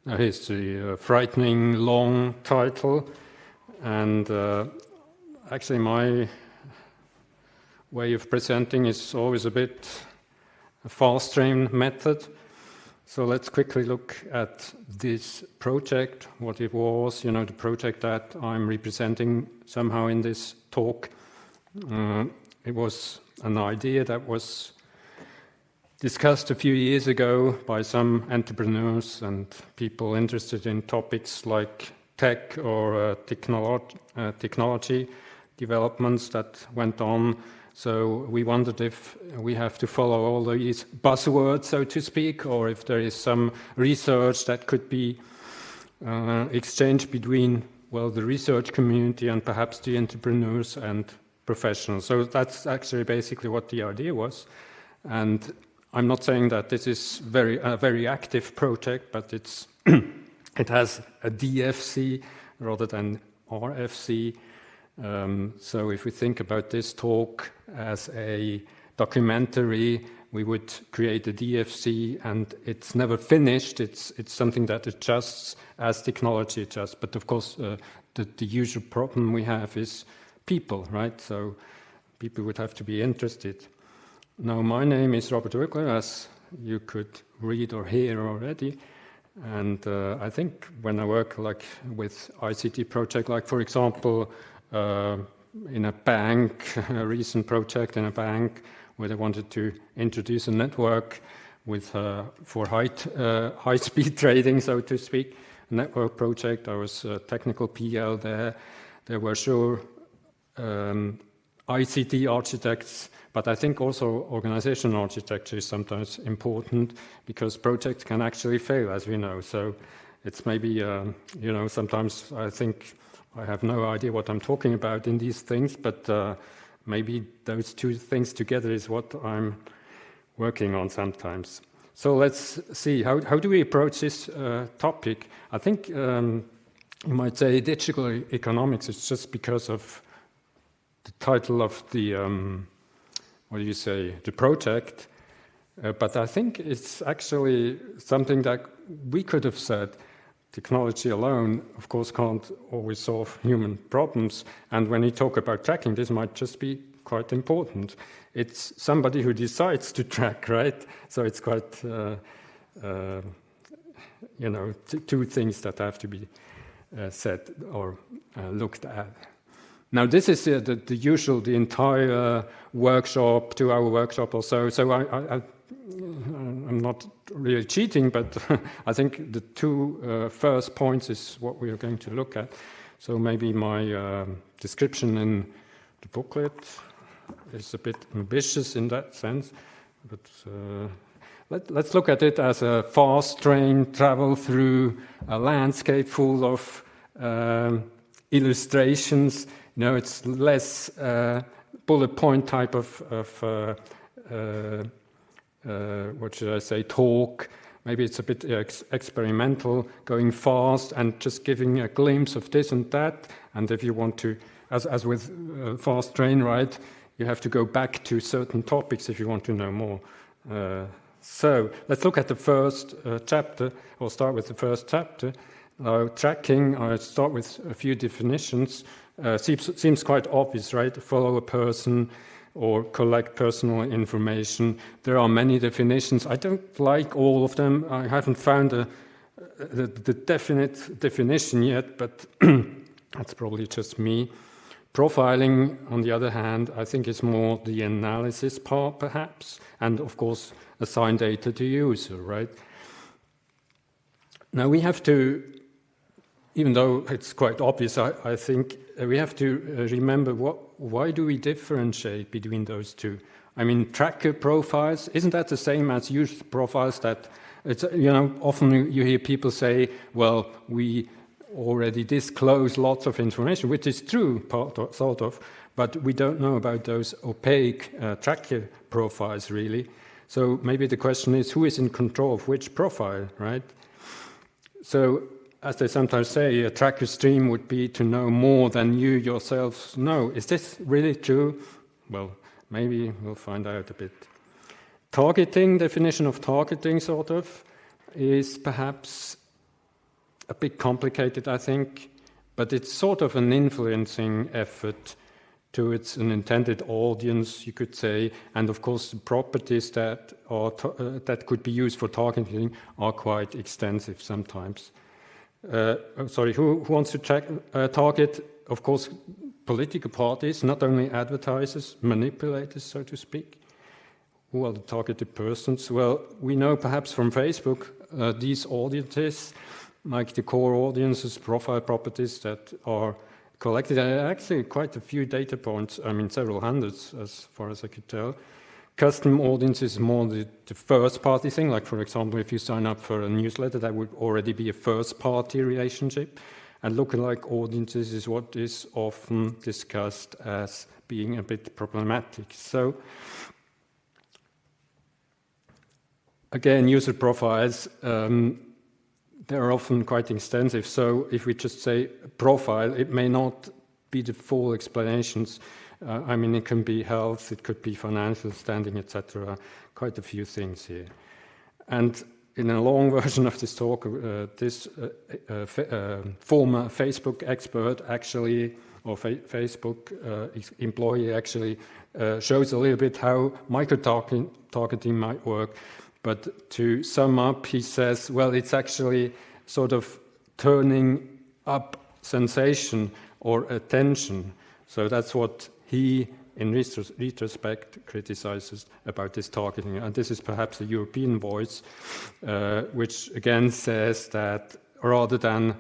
a history, a frightening long title, and actually my way of presenting is always a bit a fast-train method. So let's quickly look at this project, what it was, the project that I'm representing somehow in this talk. It was an idea that was discussed a few years ago by some entrepreneurs and people interested in topics like tech or technology developments that went on. So we wondered if we have to follow all these buzzwords, so to speak, or if there is some research that could be exchanged between, well, the research community and perhaps the entrepreneurs and professionals. So that's actually basically what the idea was. And I'm not saying that this is a very active project, but it's it has a DFC rather than RFC. So if we think about this talk as a documentary, we would create a DFC, and it's never finished. It's something that adjusts as technology adjusts. But of course, the usual problem we have is people, right? So people would have to be interested. Now, my name is Robert Oegler, as you could read or hear already. And I think when I work with ICT project, like for example, in a bank, a recent project in a bank where they wanted to introduce a network with for high-speed trading, so to speak, a network project. I was a technical PL there. There were sure ICT architects, but I think also organizational architecture is sometimes important because projects can actually fail, as we know. So it's maybe, sometimes I think I have no idea what I'm talking about in these things, but maybe those two things together is what I'm working on sometimes. So let's see, how do we approach this topic? I think you might say digital economics is just because of the title of the, the project, but I think it's actually something that we could have said. Technology alone, of course, can't always solve human problems. And when you talk about tracking, this might just be quite important. It's somebody who decides to track, right? So it's quite, two things that have to be said or looked at. Now, this is the usual, the entire workshop, 2-hour workshop or so. So I'm not really cheating, but I think the two first points is what we are going to look at. So maybe my description in the booklet is a bit ambitious in that sense, but let's look at it as a fast train travel through a landscape full of illustrations. It's less bullet point type of what should I say, talk. Maybe it's a bit experimental, going fast and just giving a glimpse of this and that. And if you want to, as with fast train ride, you have to go back to certain topics if you want to know more. So let's look at the first chapter, or start with the first chapter. Tracking, I start with a few definitions. Seems quite obvious, right? Follow a person or collect personal information. There are many definitions. I don't like all of them. I haven't found the definite definition yet, but that's probably just me. Profiling, on the other hand, I think is more the analysis part, perhaps, and of course, assign data to user, right? Now we have to, even though it's quite obvious, I think we have to remember why do we differentiate between those two? I mean, tracker profiles, isn't that the same as user profiles? That it's, often you hear people say, well, we already disclose lots of information, which is true, sort of, but we don't know about those opaque tracker profiles, really. So maybe the question is, who is in control of which profile, right? So, as they sometimes say, a tracker stream would be to know more than you yourselves know. Is this really true? Well, maybe we'll find out a bit. Targeting, definition of targeting, sort of, is perhaps a bit complicated, I think, but it's sort of an influencing effort towards an intended audience, you could say, and of course the properties that are that could be used for targeting are quite extensive sometimes. Sorry, who wants to target? Of course, political parties, not only advertisers, manipulators, so to speak. Who are the targeted persons? Well, we know perhaps from Facebook these audiences, like the core audiences, profile properties that are collected. Actually, quite a few data points, I mean, several hundreds, as far as I could tell. Custom audience is more the first-party thing. Like, for example, if you sign up for a newsletter, that would already be a first-party relationship. And lookalike audiences is what is often discussed as being a bit problematic. So, again, user profiles, they're often quite extensive. So if we just say profile, it may not be the full explanations. I mean, it can be health, it could be financial standing, etc. Quite a few things here. And in a long version of this talk, this former Facebook expert actually, or Facebook employee actually shows a little bit how micro-targeting might work. But to sum up, he says, well, it's actually sort of turning up sensation or attention. So that's what he, in retrospect, criticizes about this targeting. And this is perhaps a European voice, which again says that rather than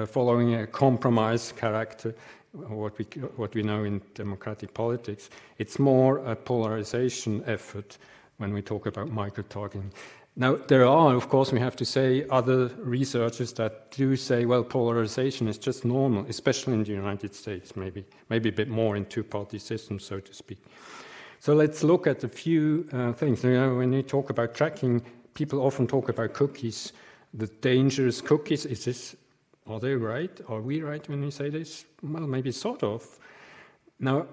following a compromise character, what we know in democratic politics, it's more a polarization effort when we talk about micro-targeting. Now, there are, of course, we have to say, other researchers that do say, well, polarization is just normal, especially in the United States, maybe a bit more in two-party systems, so to speak. So let's look at a few things. You know, when you talk about tracking, people often talk about cookies, the dangerous cookies. Are they right? Are we right when we say this? Well, maybe sort of. Now,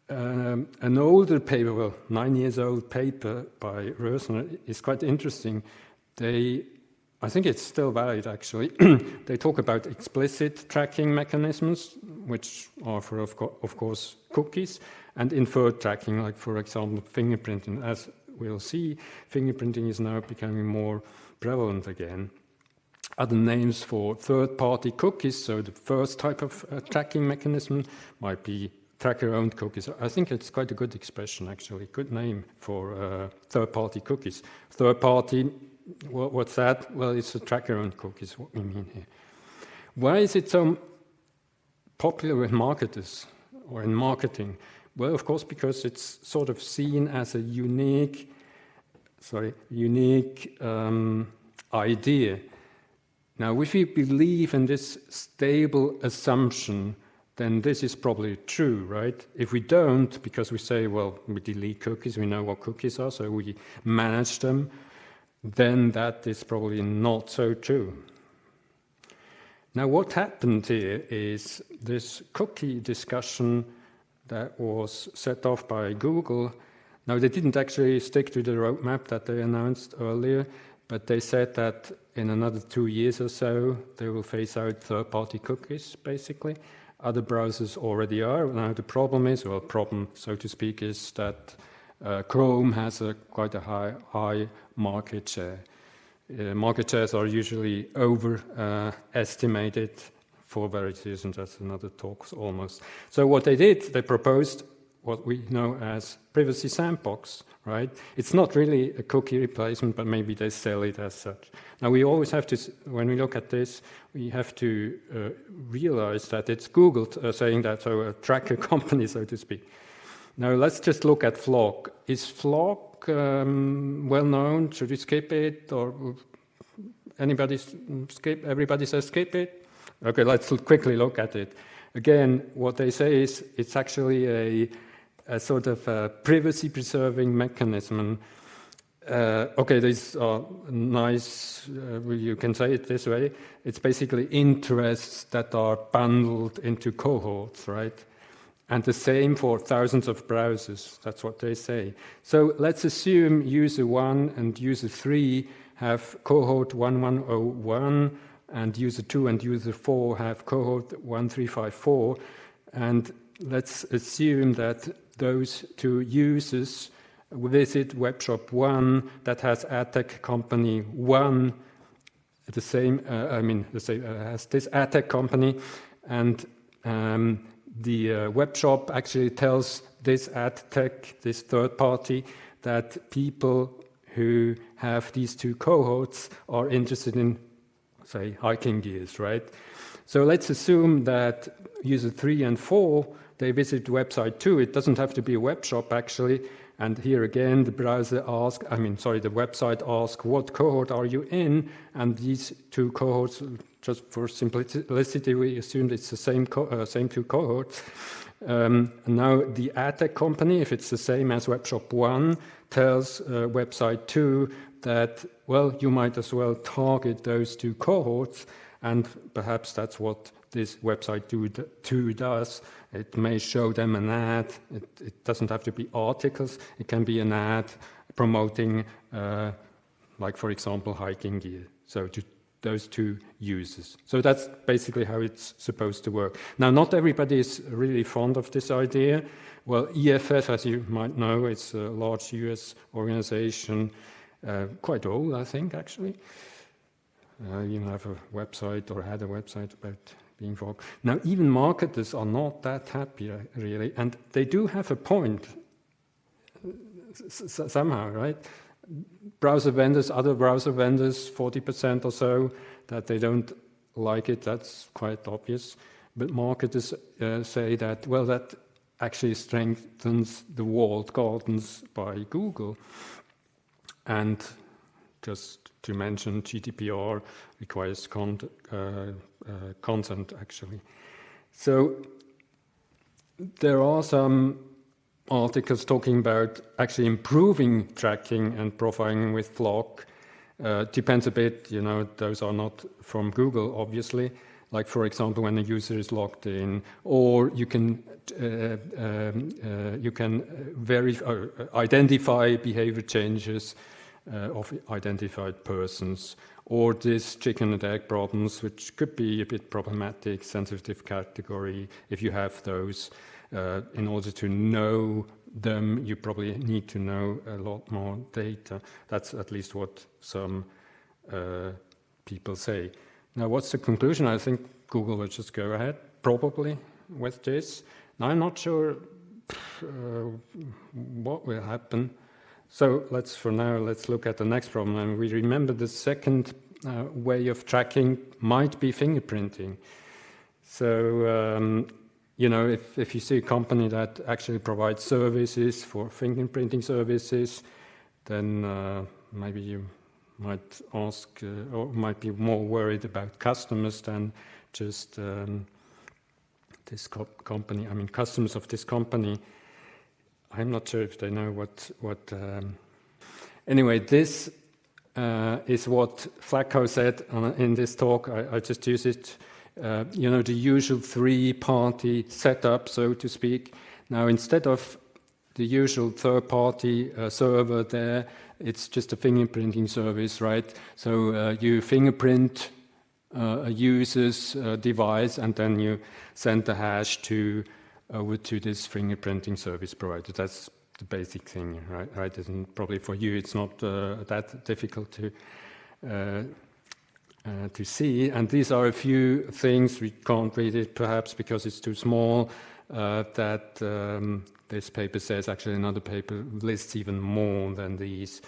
an older paper, well, 9 years old paper by Rösner is quite interesting. I think it's still valid actually. They talk about explicit tracking mechanisms, which are for, of course, cookies, and inferred tracking, like for example, fingerprinting. As we'll see, fingerprinting is now becoming more prevalent again. Other names for third-party cookies, so the first type of tracking mechanism might be tracker-owned cookies. I think it's quite a good expression, actually. Good name for third-party cookies. Third-party, what's that? Well, it's a tracker-owned cookies, what we mean here. Why is it so popular with marketers or in marketing? Well, of course, because it's sort of seen as a unique idea. Now, if we believe in this stable assumption, then this is probably true, right? If we don't, because we say, well, we delete cookies, we know what cookies are, so we manage them, then that is probably not so true. Now, what happened here is this cookie discussion that was set off by Google. Now, they didn't actually stick to the roadmap that they announced earlier, but they said that in another 2 years or so, they will phase out third-party cookies, basically. Other browsers already are. Now, the problem is, well, problem, so to speak, is that Chrome has quite a high market share. Market shares are usually overestimated for various reasons. That's another talk almost. So what they did, they proposed what we know as privacy sandbox, right? It's not really a cookie replacement, but maybe they sell it as such. Now, we always have to, when we look at this, we have to realize that it's Google saying that, so a tracker company, so to speak. Now, let's just look at FLOC. Is FLOC well known? Should we skip it? Or anybody skip? Everybody says skip it? Okay, let's quickly look at it. Again, what they say is it's actually a sort of a privacy-preserving mechanism. Okay, these are nice, you can say it this way. It's basically interests that are bundled into cohorts, right? And the same for thousands of browsers. That's what they say. So let's assume user 1 and user 3 have cohort 1101, and user 2 and user 4 have cohort 1354. And let's assume that those two users visit webshop 1 that has ad tech company 1, the same, has this ad tech company, and the web shop actually tells this ad tech, this third party, that people who have these two cohorts are interested in, say, hiking gears, right? So let's assume that user 3 and 4, they visit website 2. It doesn't have to be a web shop, actually. And here again, the website asks, what cohort are you in? And these two cohorts, just for simplicity, we assumed it's the same two cohorts. Now the ad tech company, if it's the same as webshop 1, tells website 2 that, well, you might as well target those two cohorts, and perhaps that's what this website 2 does. It may show them an ad. It doesn't have to be articles. It can be an ad promoting, like, for example, hiking gear. So to those two users. So that's basically how it's supposed to work. Now, not everybody is really fond of this idea. Well, EFF, as you might know, it's a large US organization, quite old, I think, actually. You have a website or had a website about being FLOC. Now, even marketers are not that happy, really, and they do have a point somehow, right? Browser vendors, other browser vendors, 40% or so, that they don't like it, that's quite obvious. But marketers say that, well, that actually strengthens the walled gardens by Google. And just to mention, GDPR requires consent, actually. So there are some articles talking about actually improving tracking and profiling with FLOC. Depends a bit, those are not from Google, obviously. Like, for example, when a user is logged in, or you can identify behavior changes of identified persons, or this chicken and egg problems, which could be a bit problematic, sensitive category. If you have those, in order to know them, you probably need to know a lot more data. That's at least what some people say. Now, what's the conclusion? I think Google will just go ahead, probably, with this. Now, I'm not sure what will happen. So let's look at the next problem. And we remember the second way of tracking might be fingerprinting. So, if you see a company that actually provides services for fingerprinting services, then maybe you might ask or might be more worried about customers than just this company. I mean, customers of this company, I'm not sure if they know what anyway, this is what Flacco said in this talk. I just use it. The usual three-party setup, so to speak. Now, instead of the usual third-party server there, it's just a fingerprinting service, right? So you fingerprint a user's device, and then you send the hash over to this fingerprinting service provider. That's the basic thing, right? And probably for you, it's not that difficult to see. And these are a few things. We can't read it perhaps because it's too small. That this paper says, actually another paper lists even more than these.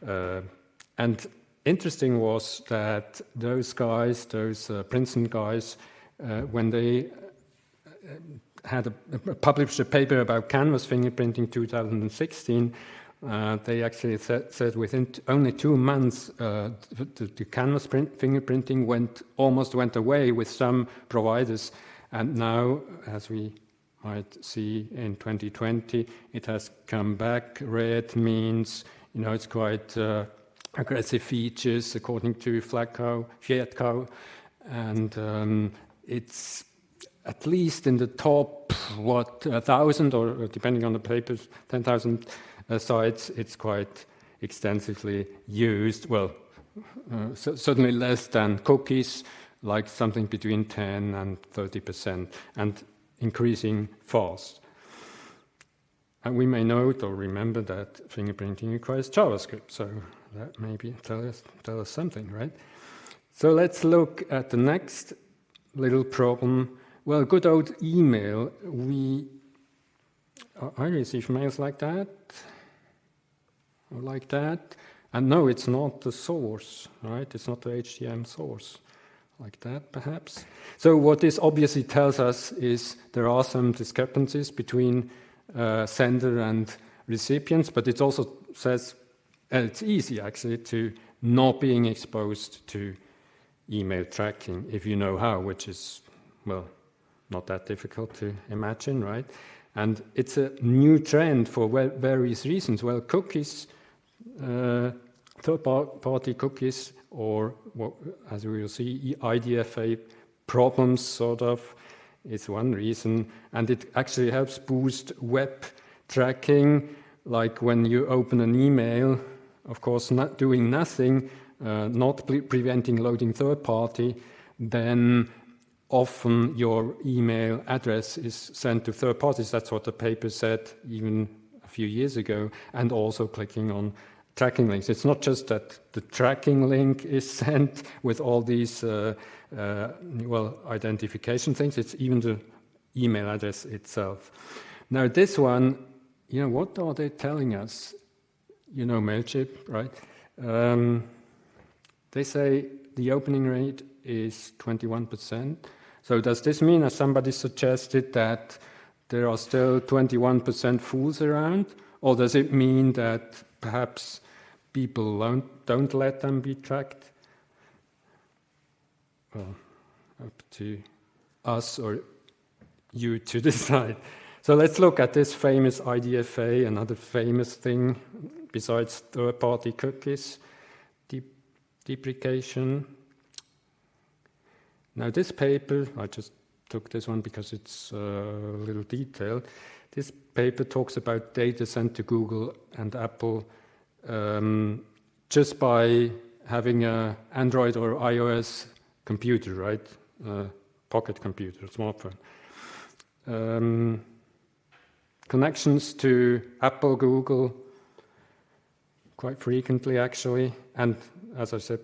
And interesting was that those guys, those Princeton guys, when they had published a paper about canvas fingerprinting 2016, they actually said within only 2 months, the canvas fingerprinting almost went away with some providers. And now, as we might see in 2020, it has come back. Red means, it's quite aggressive features, according to Flacco, and it's at least in the top, 1,000, or depending on the papers, 10,000 sites, it's quite extensively used. Well, certainly less than cookies, like something between 10 and 30%, and increasing fast. And we may note or remember that fingerprinting requires JavaScript, so that maybe tell us something, right? So let's look at the next little problem. Well, good old email. I receive mails like that, or like that, and no, it's not the source, right? It's not the HTML source, like that, perhaps. So what this obviously tells us is there are some discrepancies between sender and recipients, but it also says it's easy, actually, to not being exposed to email tracking if you know how, which is, well, not that difficult to imagine, right? And it's a new trend for various reasons. Well, cookies, third-party cookies, or as we will see, IDFA problems, sort of, is one reason. And it actually helps boost web tracking, like when you open an email, of course, not doing nothing, not preventing loading third-party, then often your email address is sent to third parties. That's what the paper said even a few years ago, and also clicking on tracking links. It's not just that the tracking link is sent with all these identification things, it's even the email address itself. Now this one, what are they telling us? Mailchimp, right? They say the opening rate is 21%. So does this mean, as somebody suggested, that there are still 21% fools around? Or does it mean that perhaps people don't let them be tracked? Well, up to us or you to decide. So let's look at this famous IDFA, another famous thing besides third-party cookies, deprecation. Now this paper, I just took this one because it's a little detailed. This paper talks about data sent to Google and Apple just by having an Android or iOS computer, right? Pocket computer, smartphone. Connections to Apple, Google, quite frequently actually, and as I said,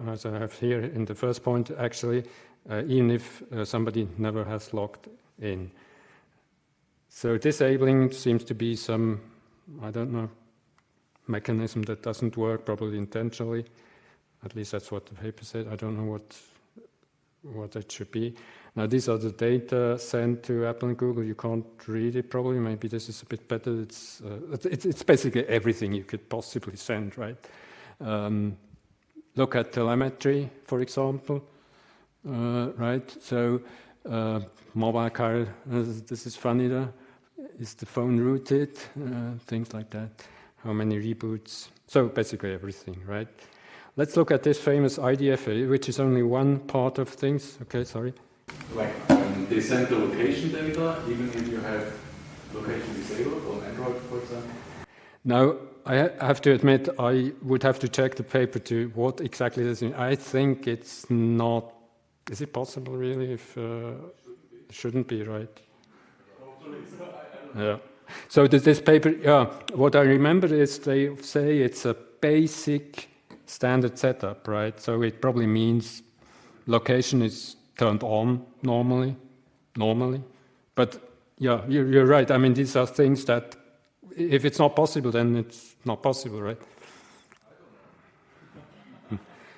as I have here in the first point, actually, even if somebody never has logged in. So disabling seems to be some, I don't know, mechanism that doesn't work, probably intentionally. At least that's what the paper said. I don't know what that should be. Now these are the data sent to Apple and Google. You can't read it probably. Maybe this is a bit better. It's basically everything you could possibly send, right? Look at telemetry, for example, right? So mobile car, this is funny though. Is the phone rooted? Things like that. How many reboots? So basically everything, right? Let's look at this famous IDFA, which is only one part of things. Okay, sorry. Like they send the location data, even if you have location disabled on Android, for example? Now, I have to admit, I would have to check the paper to what exactly this means. I think it's not. Is it possible, really? If shouldn't be, right? Yeah. So this paper, what I remember is they say it's a basic standard setup, right? So it probably means location is turned on normally. But yeah, you're right. I mean, these are things that if it's not possible, then it's not possible, right?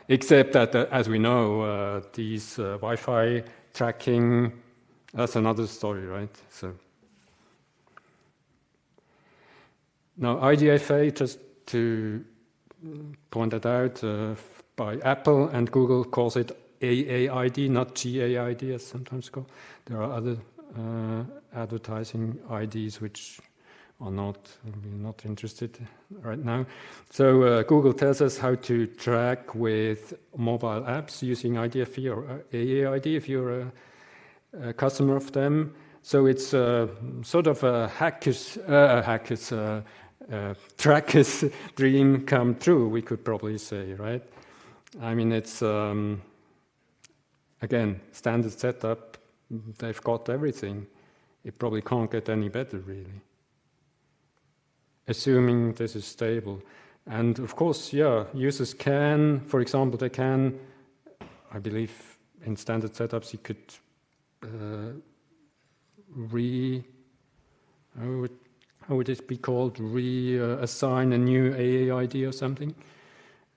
Except that, as we know, these Wi-Fi tracking, that's another story, right? So now IDFA, just to point that out, by Apple and Google calls it AAID, not GAID as sometimes called. There are other advertising IDs which are not, we're not interested right now. So Google tells us how to track with mobile apps using IDFA or AAID if you're a customer of them. So it's sort of a tracker's dream come true, we could probably say, right? I mean, it's, again, standard setup, they've got everything. It probably can't get any better, really. Assuming this is stable. And of course, yeah, users can, for example, they can, I believe in standard setups, you could how would it be called? Assign a new AAID or something.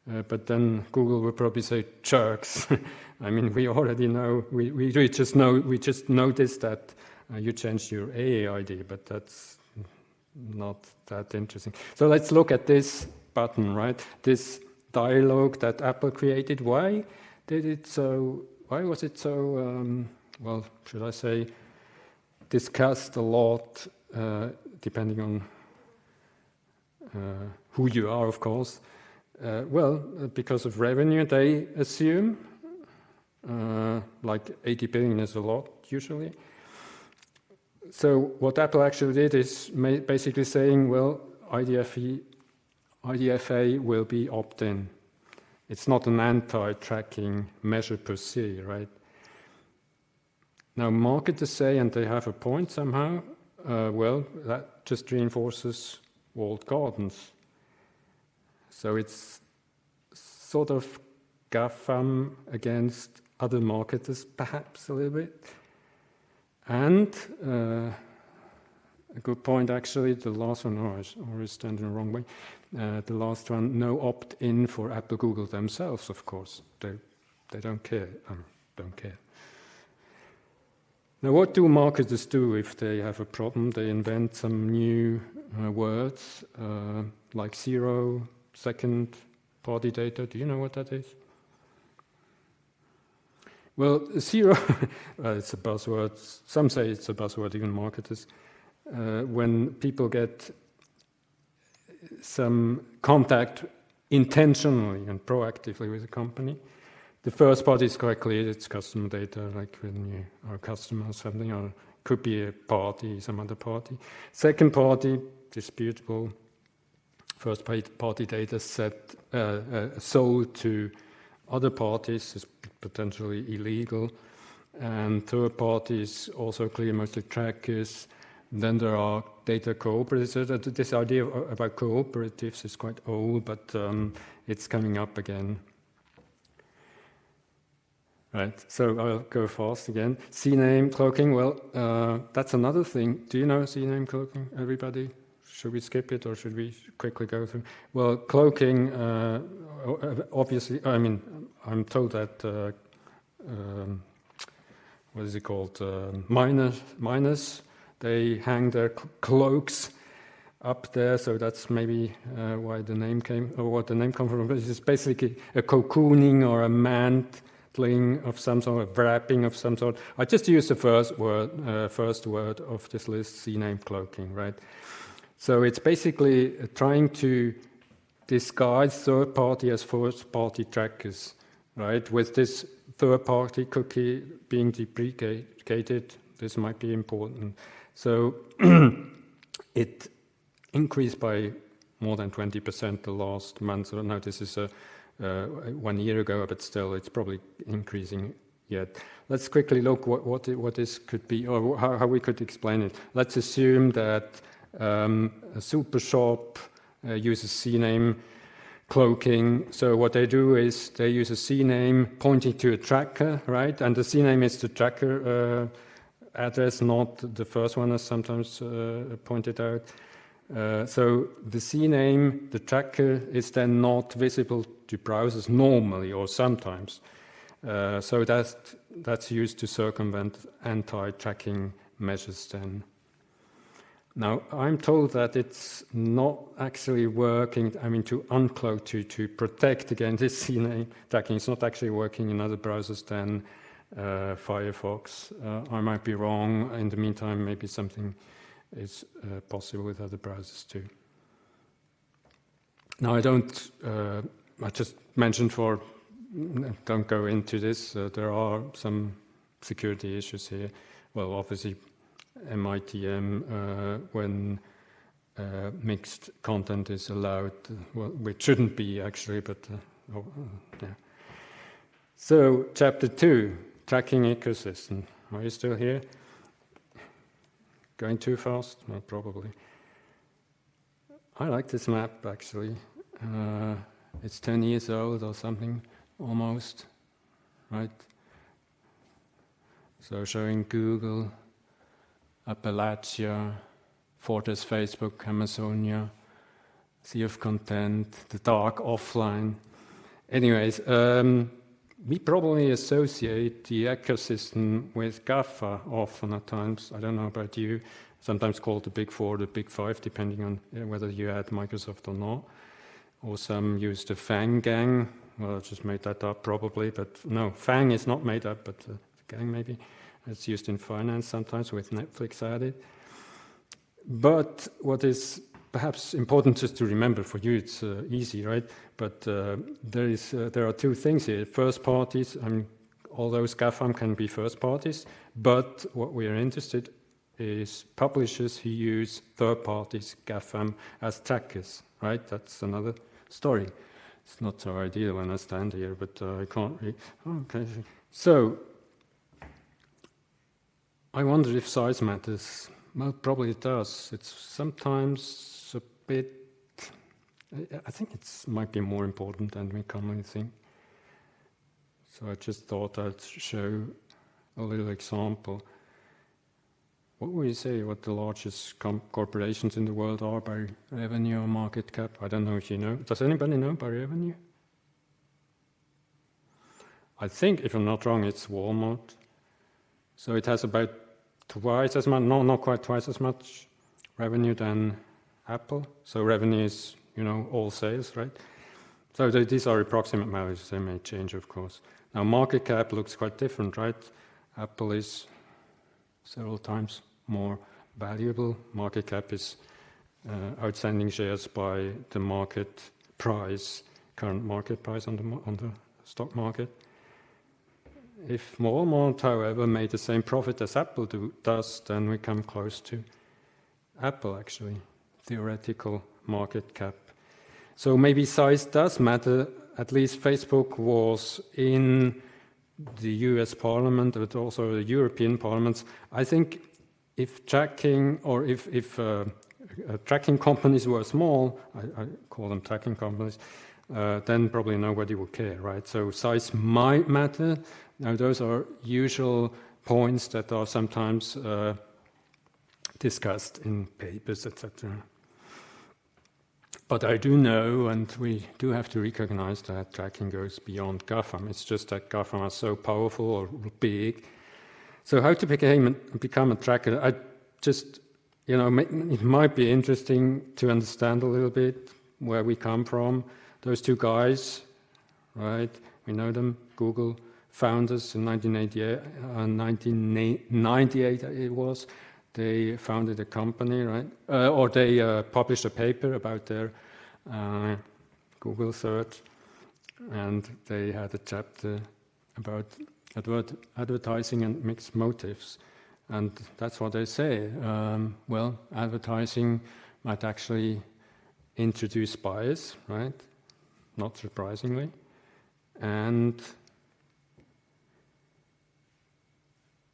But then Google would probably say jerks. I mean, we already know, we just noticed that you changed your AAID, but that's not that interesting. So let's look at this button, right? This dialogue that Apple created. Why was it so, well, should I say, discussed a lot, depending on who you are, of course. Well, because of revenue, they assume, like 80 billion is a lot, usually. So what Apple actually did is basically saying, well, IDFA will be opt-in. It's not an anti-tracking measure per se, right? Now, marketers say, and they have a point somehow, well, that just reinforces walled gardens. So it's sort of GAFAM against other marketers, perhaps a little bit. And a good point, actually, the last one, I always stand in the wrong way. The last one, no opt-in for Apple, Google themselves, of course. They don't care. Don't care. Now, what do marketers do if they have a problem? They invent some new words, like zero, second-party data. Do you know what that is? Well, zero, it's a buzzword. Some say it's a buzzword, even marketers. When people get some contact intentionally and proactively with a company, the first party is quite clear, it's customer data, like when you are a customer or something, or could be a party, some other party. Second party, disputable. First party data sold to other parties is potentially illegal. And third party is also clear, mostly trackers. Then there are data cooperatives. This idea about cooperatives is quite old, but it's coming up again. Right, so I'll go fast again. CNAME cloaking, well, that's another thing. Do you know CNAME cloaking, everybody? Should we skip it or should we quickly go through? Well, cloaking, obviously, I mean, I'm told that, what is it called? Miners, they hang their cloaks up there, so that's maybe why the name came, or what the name comes from. It's basically a cocooning or a mantling of some sort, a wrapping of some sort. I just used the first word of this list, CNAME cloaking, right? So it's basically trying to disguise third-party as first-party trackers, right? With this third-party cookie being deprecated, this might be important. So it increased by more than 20% the last month. So now this is 1 year ago, but still it's probably increasing yet. Let's quickly look what this could be, or how we could explain it. Let's assume that a super shop uses CNAME cloaking. So what they do is they use a CNAME pointing to a tracker, right? And the CNAME is the tracker address, not the first one, as sometimes pointed out. So the CNAME, the tracker, is then not visible to browsers normally or sometimes. So that's used to circumvent anti-tracking measures then. Now, I'm told that it's not actually working, I mean, to uncloak, to protect against this CNAME tracking. It's not actually working in other browsers than Firefox. I might be wrong. In the meantime, maybe something is possible with other browsers too. Now, I just mentioned don't go into this. There are some security issues here. Well, obviously, MITM, when mixed content is allowed, well, which shouldn't be actually, but yeah. So, chapter 2, tracking ecosystem. Are you still here? Going too fast? No, probably. I like this map, actually. It's 10 years old or something, almost, right? So showing Google, Appalachia, Fortress Facebook, Amazonia, Sea of Content, the dark offline. Anyways, we probably associate the ecosystem with GAFA often at times. I don't know about you. Sometimes called the Big Four, the Big Five, depending on whether you add Microsoft or not. Or some use the FANG gang. Well, I just made that up probably, but no, FANG is not made up, but the gang maybe. It's used in finance sometimes with Netflix added. But what is perhaps important just to remember for you, it's easy, right? But there are two things here. First parties, all those GAFAM can be first parties, but what we are interested is publishers who use third parties, GAFAM, as trackers, right? That's another story. It's not so ideal when I stand here, but I can't read. Okay. So, I wonder if size matters. Well, probably it does. It's sometimes a bit, I think it might be more important than we commonly think. So I just thought I'd show a little example. What would you say what the largest corporations in the world are by revenue or market cap? I don't know if you know. Does anybody know by revenue? I think, if I'm not wrong, it's Walmart. So it has about twice as much, no, not quite twice as much revenue than Apple. So revenue is, all sales, right? So these are approximate values. They may change, of course. Now, market cap looks quite different, right? Apple is several times more valuable. Market cap is outstanding shares by the market price, current market price on the stock market. If Walmart, however, made the same profit as Apple does, then we come close to Apple, actually, theoretical market cap. So maybe size does matter. At least Facebook was in the US Parliament, but also the European parliaments. I think if tracking, or if tracking companies were small, I call them tracking companies, then probably nobody would care, right? So size might matter. Now, those are usual points that are sometimes discussed in papers, etc. But I do know, and we do have to recognize that tracking goes beyond GAFAM. It's just that GAFAM are so powerful or big. So how to become a tracker? I just, it might be interesting to understand a little bit where we come from. Those two guys, right? We know them, Google founders in 1998 it was. They founded a company, right? Or they published a paper about their Google search, and they had a chapter about advertising and mixed motives. And that's what they say. Well, advertising might actually introduce bias, right? Not surprisingly. And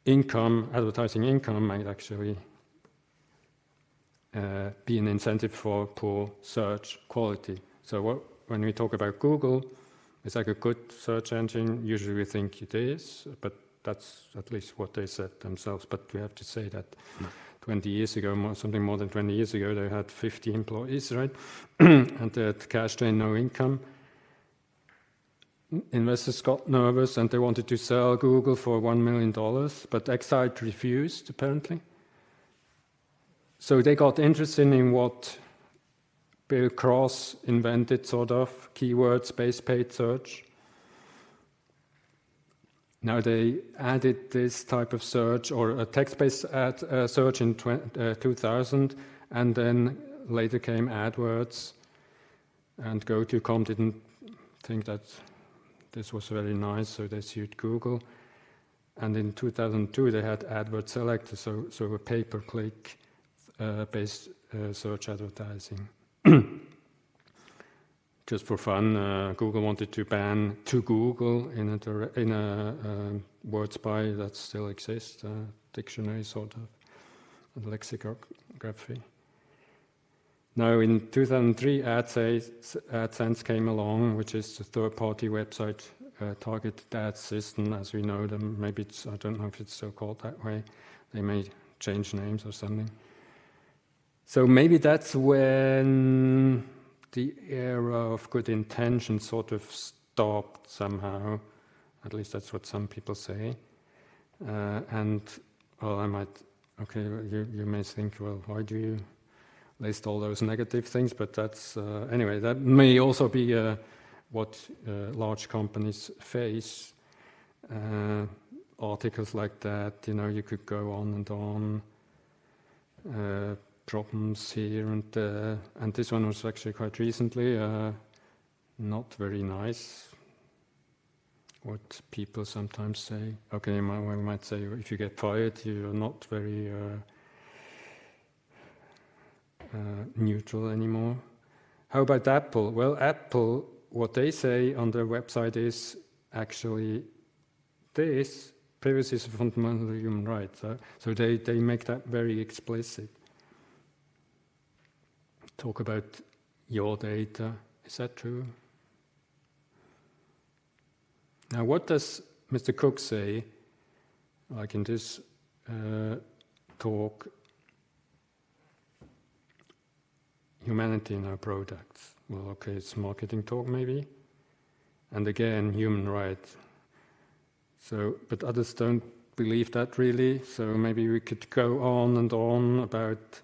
advertising income might actually be an incentive for poor search quality. So when we talk about Google, it's like a good search engine. Usually we think it is, but that's at least what they said themselves. But we have to say that 20 years ago, something more than 20 years ago, they had 50 employees, right? And they had cash day, no income. Investors got nervous and they wanted to sell Google for $1 million, but Excite refused, apparently. So they got interested in what Bill Cross invented, sort of, keyword-based paid search. Now they added this type of search, or a text-based search in 2000, and then later came AdWords, and Go.com didn't think that this was very nice, so they sued Google. And in 2002, they had AdWord Selector, so a pay-per-click based search advertising. just for fun, Google wanted to ban to Google in a word spy that still exists, dictionary sort of, lexicography. Now, in 2003, AdSense came along, which is the third-party website targeted ad system as we know them. Maybe it's, I don't know if it's still called that way. They may change names or something. So maybe that's when the era of good intention sort of stopped somehow. At least that's what some people say. And, well, okay, you may think, well, why do you list all those negative things? But that's, anyway, that may also be what large companies face. Articles like that, you could go on and on. Problems here and there. And this one was actually quite recently, not very nice. What people sometimes say. Okay, one might say if you get fired, you're not very neutral anymore. How about Apple? Well, Apple, what they say on their website is actually this: privacy is a fundamental human right. So they make that very explicit. Talk about your data. Is that true? Now, what does Mr. Cook say, like in this talk, humanity in our products? Well, okay, it's marketing talk maybe. And again, human rights. So, but others don't believe that really, so maybe we could go on and on about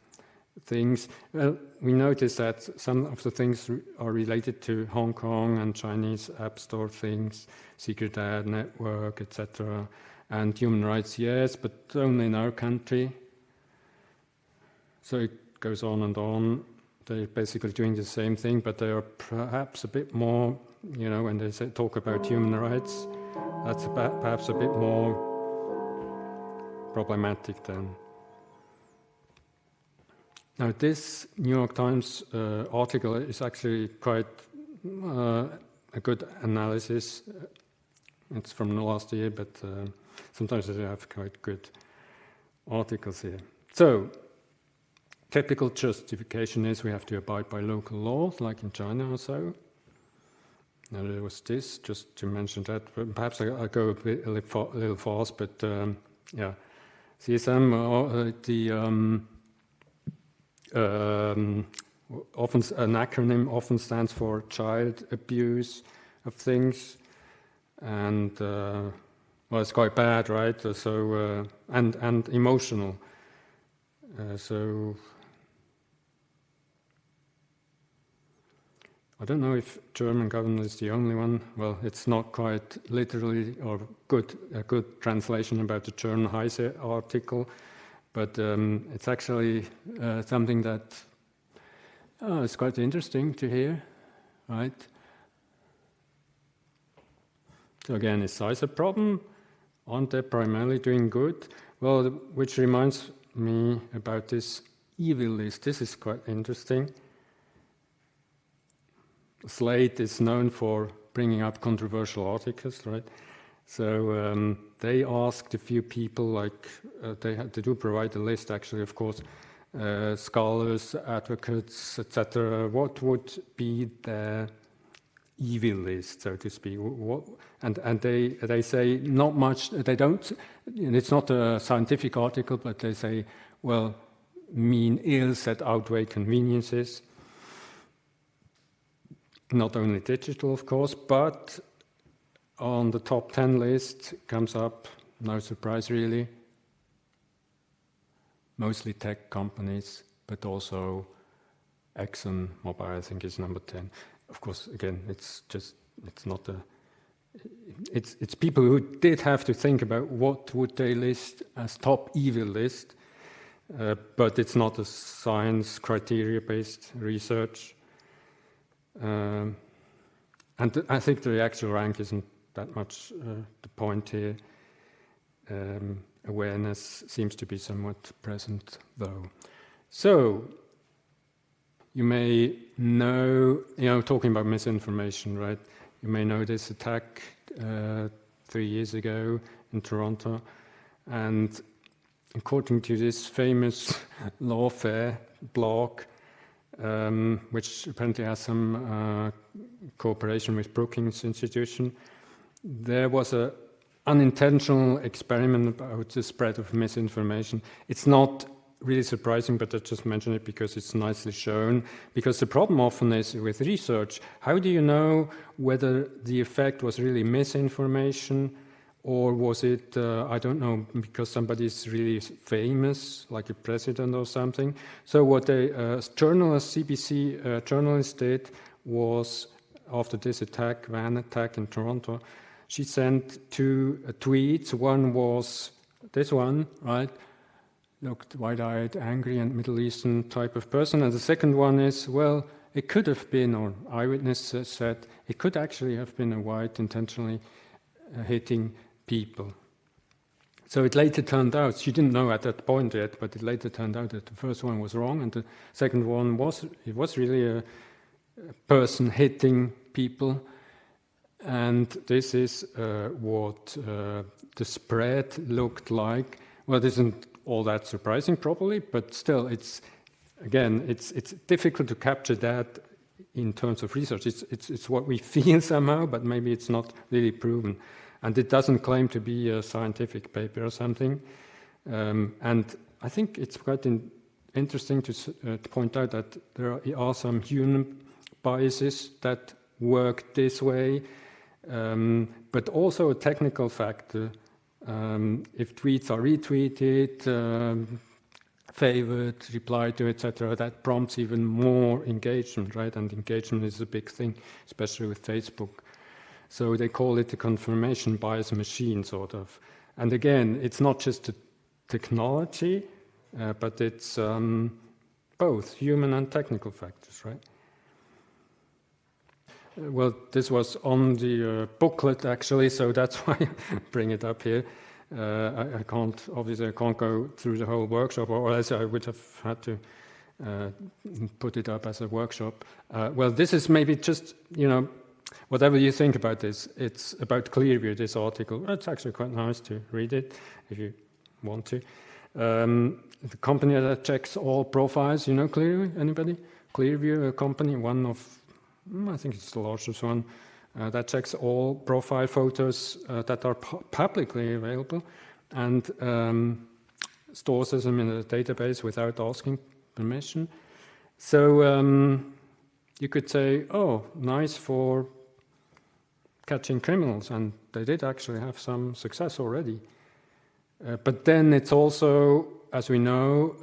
things. Well, we notice that some of the things are related to Hong Kong and Chinese App Store things, secret ad network, etc. And human rights, yes, but only in our country. So it goes on and on. They're basically doing the same thing, but they are perhaps a bit more, when they talk about human rights, that's perhaps a bit more problematic then. Now, this New York Times article is actually quite a good analysis. It's from the last year, but sometimes they have quite good articles here. So, typical justification is we have to abide by local laws, like in China or so. Now, there was this, just to mention that. But perhaps I go a little fast, but yeah. CSM, often an acronym often stands for child abuse of things, and well, it's quite bad, right? So and emotional. So I don't know if German government is the only one. Well, it's not quite literally or a good translation about the German Heise article. But it's actually something that is quite interesting to hear, right? So again, is size a problem? Aren't they primarily doing good? Well, which reminds me about this evil list. This is quite interesting. Slate is known for bringing up controversial articles, right? So they asked a few people, like they do provide a list, actually, of course, scholars, advocates, etc. What would be their evil list, so to speak? And they say not much. They don't. It's not a scientific article, but they say, well, mean ills that outweigh conveniences. Not only digital, of course, but on the top 10 list comes up, no surprise really, mostly tech companies, but also Exxon Mobil, I think, is number 10. Of course, again, it's people who did have to think about what would they list as top evil list, but it's not a science criteria-based research. And I think the actual rank isn't that much the point here. Awareness seems to be somewhat present, though. So, you may know, talking about misinformation, right? You may know this attack 3 years ago in Toronto, and according to this famous lawfare blog, which apparently has some cooperation with Brookings Institution, there was an unintentional experiment about the spread of misinformation. It's not really surprising, but I just mention it because it's nicely shown. Because the problem often is with research, how do you know whether the effect was really misinformation, or was it, I don't know, because somebody's really famous, like a president or something? So what a journalist, CBC journalist did was, after this attack, van attack in Toronto, she sent 2 tweets. One was this one, right? Looked wide-eyed, angry, and Middle Eastern type of person. And the second one is, well, it could have been, or eyewitness said, it could actually have been a white intentionally hitting people. So it later turned out, she didn't know at that point yet, but it later turned out that the first one was wrong, and the second one was really a person hitting people. And this is what the spread looked like. Well, it isn't all that surprising, probably, but still, it's difficult to capture that in terms of research. It's what we feel somehow, but maybe it's not really proven. And it doesn't claim to be a scientific paper or something. And I think it's quite interesting to point out that there are some human biases that work this way, but also a technical factor. If tweets are retweeted, favored, replied to, etc., that prompts even more engagement, right? And engagement is a big thing, especially with Facebook. So they call it the confirmation bias machine, sort of. And again, it's not just the technology, but it's both human and technical factors, right? Well, this was on the booklet, actually, so that's why I bring it up here. I can't go through the whole workshop, or else I would have had to put it up as a workshop. Well, this is maybe just, whatever you think about this, it's about Clearview, this article. It's actually quite nice to read it, if you want to. The company that checks all profiles, Clearview, anybody? Clearview, a company, one of, I think it's the largest one, that checks all profile photos that are publicly available and stores them in a database without asking permission. So you could say, oh, nice for catching criminals, and they did actually have some success already. But then it's also, as we know,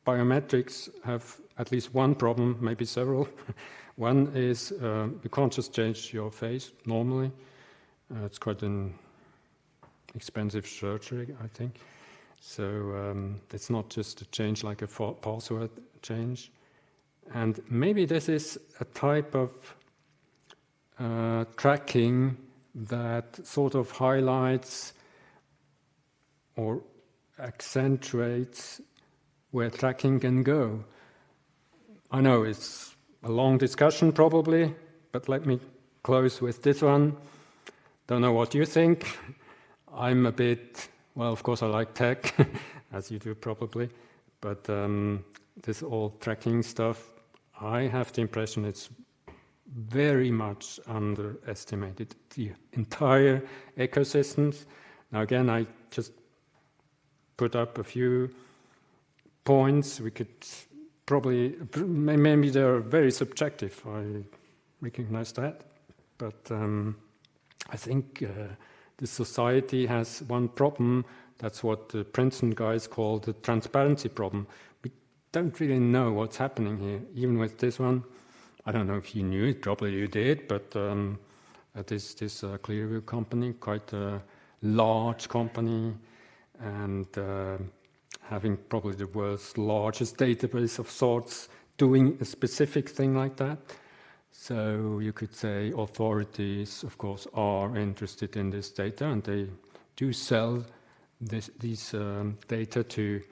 biometrics have at least one problem, maybe several. One is you can't just change your face normally. It's quite an expensive surgery, I think. So it's not just a change like a password change. And maybe this is a type of tracking that sort of highlights or accentuates where tracking can go. I know it's a long discussion probably, but let me close with this one. Don't know what you think. I'm a bit, well, of course I like tech, as you do probably, but this all tracking stuff, I have the impression it's very much underestimated, the entire ecosystems. Now again, I just put up a few points. We could probably, maybe they're very subjective, I recognize that, but I think the society has one problem. That's what the Princeton guys call the transparency problem. We don't really know what's happening here, even with this one. I don't know if you knew it, probably you did, but this Clearview company, quite a large company, and having probably the world's largest database of sorts, doing a specific thing like that. So you could say authorities, of course, are interested in this data, and they do sell these data to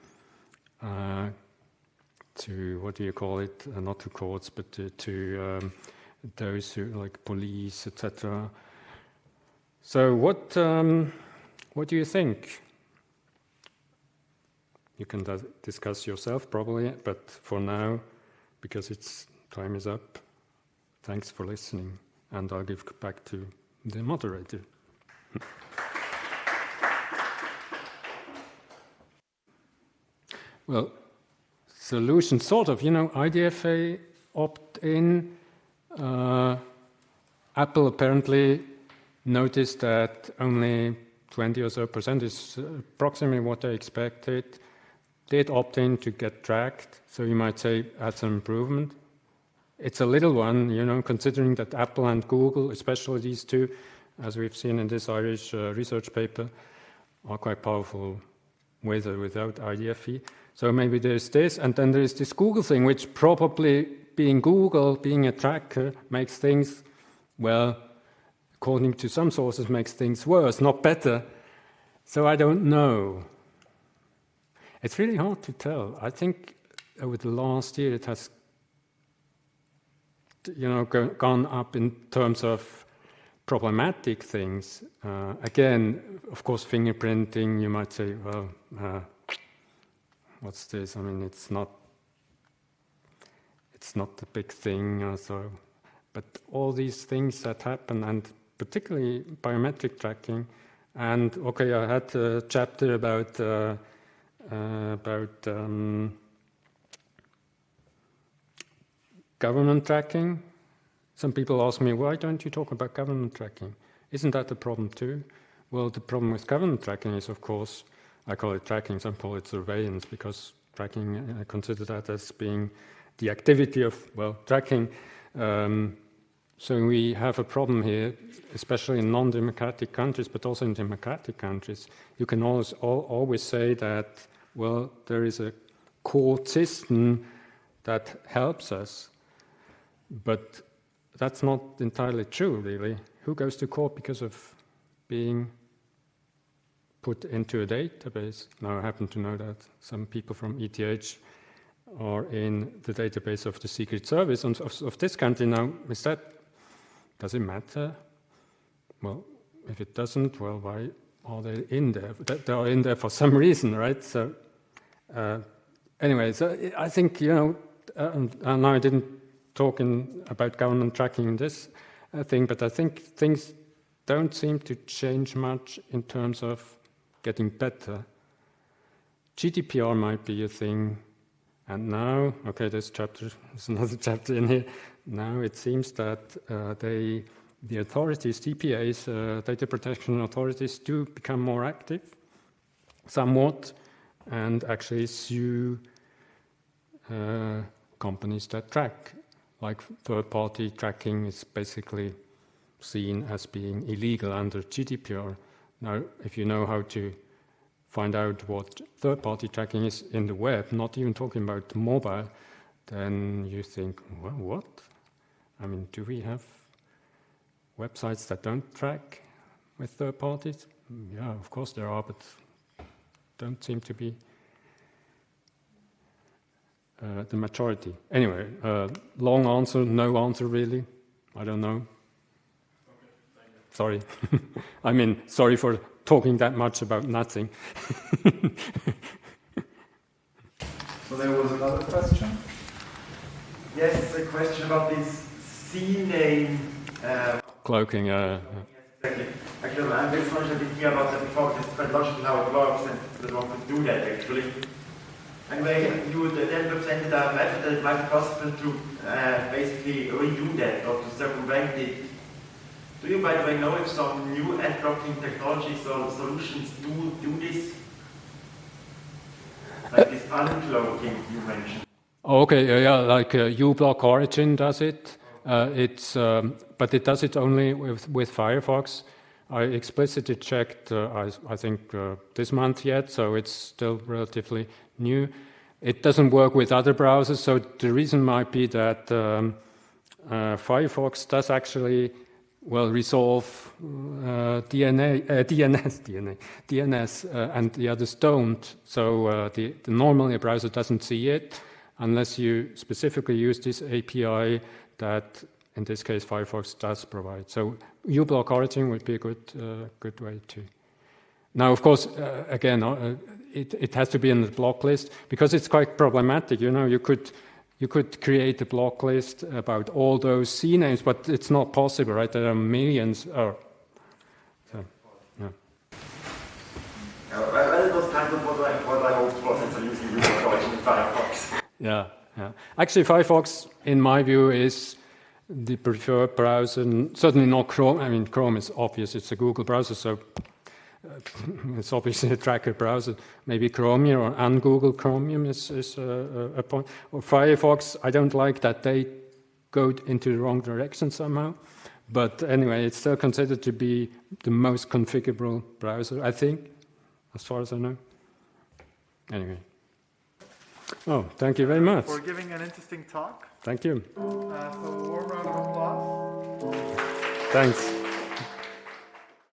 what do you call it? Not to courts, but to those who like police, etc. So what do you think? You can discuss yourself probably, but for now, because time is up, thanks for listening, and I'll give back to the moderator. Well, solution sort of, IDFA opt-in. Apple apparently noticed that only 20 or so % is approximately what they expected. Did opt in to get tracked, so you might say that's an improvement. It's a little one, considering that Apple and Google, especially these two, as we've seen in this Irish research paper, are quite powerful with or without IDFA. So maybe there's this, and then there's this Google thing, which probably being Google, being a tracker, makes things, well, according to some sources, makes things worse, not better. So I don't know. It's really hard to tell. I think over the last year it has, gone up in terms of problematic things. Again, of course, fingerprinting, you might say, well, what's this? I mean, it's not a big thing. But all these things that happen, and particularly biometric tracking, and okay, I had a chapter about government tracking. Some people ask me, why don't you talk about government tracking? Isn't that a problem too? Well, the problem with government tracking is, of course, I call it tracking, some call it surveillance, because tracking, I consider that as being the activity of, well, tracking. So we have a problem here, especially in non-democratic countries, but also in democratic countries. You can always say that, well, there is a court system that helps us, but that's not entirely true, really. Who goes to court because of being put into a database? Now, I happen to know that some people from ETH are in the database of the Secret Service of this country. Now, does it matter? Well, if it doesn't, well, why are they in there? They are in there for some reason, right? So, anyway, so I think, and now I didn't talk about government tracking in this thing, but I think things don't seem to change much in terms of getting better. GDPR might be a thing, and now, okay, there's another chapter in here. Now it seems that the authorities, DPAs, data protection authorities, do become more active, somewhat, and actually sue companies that track. Like third-party tracking is basically seen as being illegal under GDPR. Now, if you know how to find out what third-party tracking is in the web, not even talking about mobile, then you think, well, what? I mean, do we have websites that don't track with third parties? Yeah, of course there are, but don't seem to be the majority. Anyway, long answer, no answer really. I don't know. Okay, sorry. I mean, sorry for talking that much about nothing. So there was another question. Yes, a question about this CNAME cloaking. Yes, exactly. Actually, I'm very much thinking about that before, because it's quite logical how it works, and that one could do that actually. Anyway, you then presented a method that it might be possible to basically redo that or to circumvent it. Do you, by the way, know if some new ad blocking technologies or solutions do this? Like this uncloaking you mentioned. Okay, yeah, like uBlock Origin does it. But it does it only with Firefox. I explicitly checked, I think this month yet, so it's still relatively new. It doesn't work with other browsers, so the reason might be that Firefox does actually, well, resolve DNS, and the others don't. So normally a browser doesn't see it, unless you specifically use this API that, in this case, Firefox does provide. So uBlock origin would be a good way to. Now, of course, again, it has to be in the block list because it's quite problematic. You know, you could create a block list about all those CNAMEs, but it's not possible, right? There are millions. Well, it was kind of what I hoped for since I'm using uBlock origin in Firefox. Yeah. Actually, Firefox, in my view, is the preferred browser. Certainly not Chrome. I mean, Chrome is obvious. It's a Google browser, so it's obviously a tracker browser. Maybe Chromium or un-Google Chromium is a point. Or Firefox, I don't like that they go into the wrong direction somehow. But anyway, it's still considered to be the most configurable browser, I think, as far as I know. Anyway. Oh, thank you very much. For giving an interesting talk. Thank you. So a warm round of applause. Thanks.